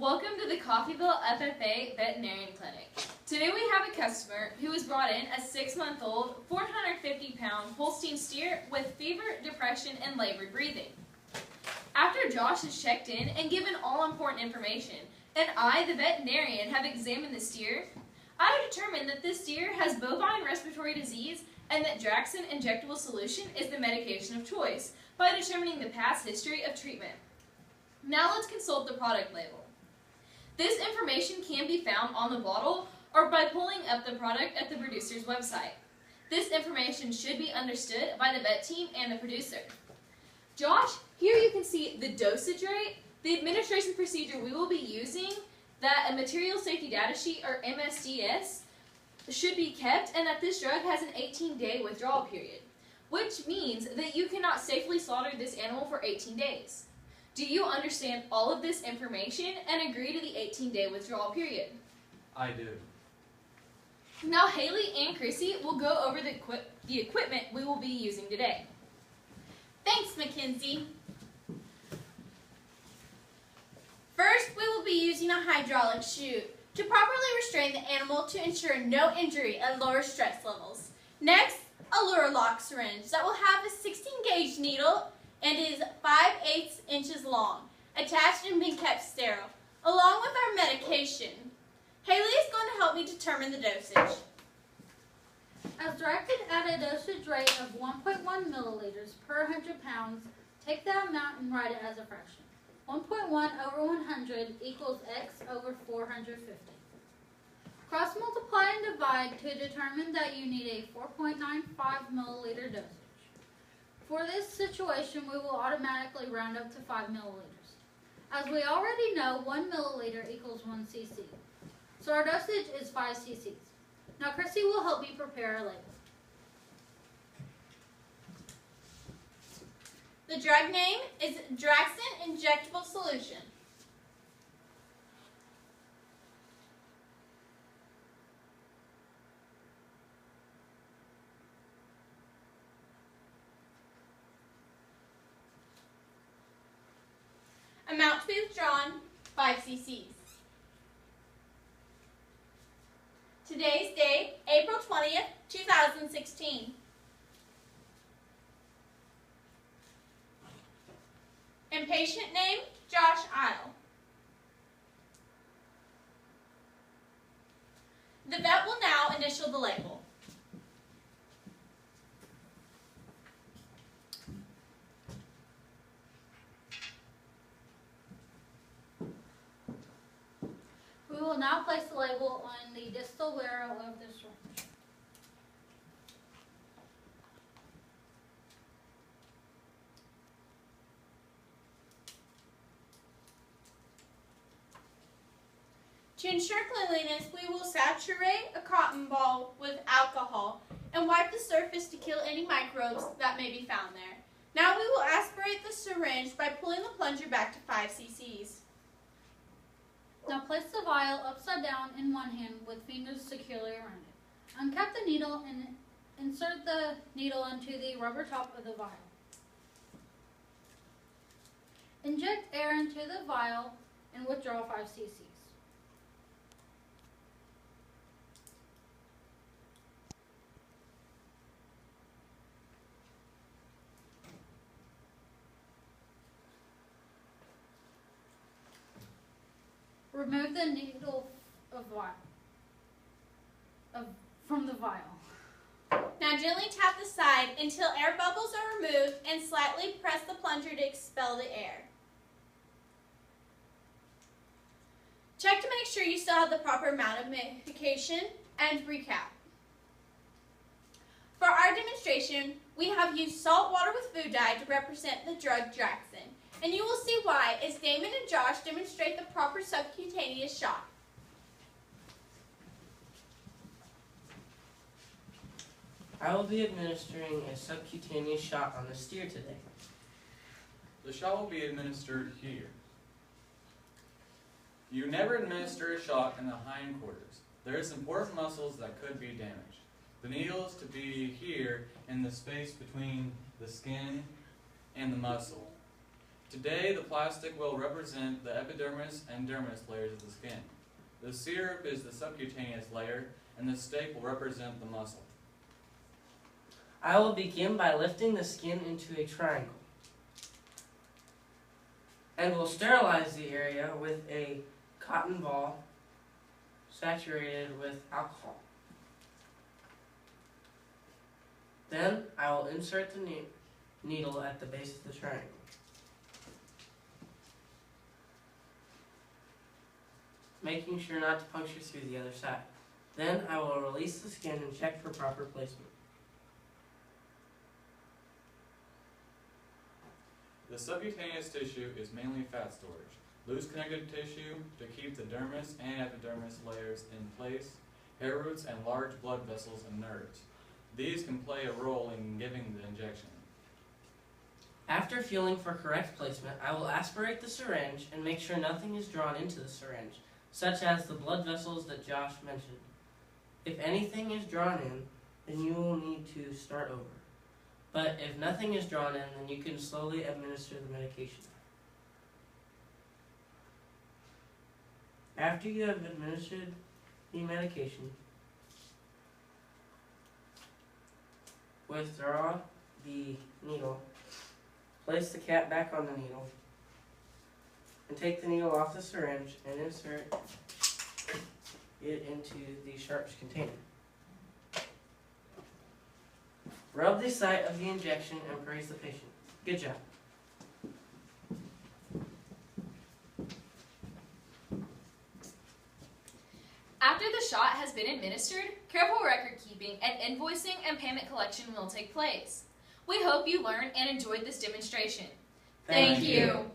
Welcome to the Coffeyville FFA Veterinarian Clinic. Today we have a customer who was brought in a 6-month-old, 450-pound Holstein steer with fever, depression, and labored breathing. After Josh has checked in and given all important information, and I, the veterinarian, have examined the steer, I have determined that this steer has bovine respiratory disease and that Draxxin injectable solution is the medication of choice by determining the past history of treatment. Now let's consult the product label. This information can be found on the bottle or by pulling up the product at the producer's website. This information should be understood by the vet team and the producer. Josh, here you can see the dosage rate, the administration procedure we will be using, that a material safety data sheet or MSDS should be kept, and that this drug has an 18-day withdrawal period, which means that you cannot safely slaughter this animal for 18 days. Do you understand all of this information and agree to the 18-day withdrawal period? I do. Now Haley and Chrissy will go over the equipment we will be using today. Thanks, Mackenzie. First, we will be using a hydraulic chute to properly restrain the animal to ensure no injury at lower stress levels. Next, a lure lock syringe that will have a 16-gauge needle and is 5/8 inches long, attached and being kept sterile, along with our medication. Haley is going to help me determine the dosage. As directed at a dosage rate of 1.1 milliliters per 100 pounds, take that amount and write it as a fraction. 1.1 over 100 equals x over 450. Cross multiply and divide to determine that you need a 4.95 milliliter dosage. For this situation, we will automatically round up to 5 milliliters. As we already know, 1 milliliter equals 1 cc. So our dosage is 5 cc's. Now Chrissy will help me prepare a label. The drug name is Draxxin injectable solution. Amount to be withdrawn, 5 cc's. Today's date, April 20th, 2016. And patient name, Josh Isle. The vet will now initial the label. We will now place the label on the distal barrel of the syringe. To ensure cleanliness, we will saturate a cotton ball with alcohol and wipe the surface to kill any microbes that may be found there. Now we will aspirate the syringe by pulling the plunger back to 5 cc's. Now place the vial upside down in one hand with fingers securely around it. Uncap the needle and insert the needle into the rubber top of the vial. Inject air into the vial and withdraw 5 cc's. Remove the needle from the vial. Now gently tap the side until air bubbles are removed and slightly press the plunger to expel the air. Check to make sure you still have the proper amount of medication and recap. For our demonstration, we have used salt water with food dye to represent the drug Draxxin. And you will see why as Damon and Josh demonstrate the proper subcutaneous shot. I will be administering a subcutaneous shot on the steer today. The shot will be administered here. You never administer a shot in the hindquarters. There is important muscles that could be damaged. The needle is to be here in the space between the skin and the muscle. Today, the plastic will represent the epidermis and dermis layers of the skin. The syrup is the subcutaneous layer, and the stake will represent the muscle. I will begin by lifting the skin into a triangle, and will sterilize the area with a cotton ball saturated with alcohol. Then I will insert the needle at the base of the triangle. Making sure not to puncture through the other side. Then I will release the skin and check for proper placement. The subcutaneous tissue is mainly fat storage. Loose connective tissue to keep the dermis and epidermis layers in place, hair roots, and large blood vessels and nerves. These can play a role in giving the injection. After feeling for correct placement, I will aspirate the syringe and make sure nothing is drawn into the syringe, such as the blood vessels that Josh mentioned. If anything is drawn in, then you will need to start over. But if nothing is drawn in, then you can slowly administer the medication. After you have administered the medication, withdraw the needle, place the cap back on the needle, and take the needle off the syringe and insert it into the sharps container. Rub the site of the injection and brace the patient. Good job. After the shot has been administered, careful record keeping and invoicing and payment collection will take place. We hope you learned and enjoyed this demonstration. Thank you.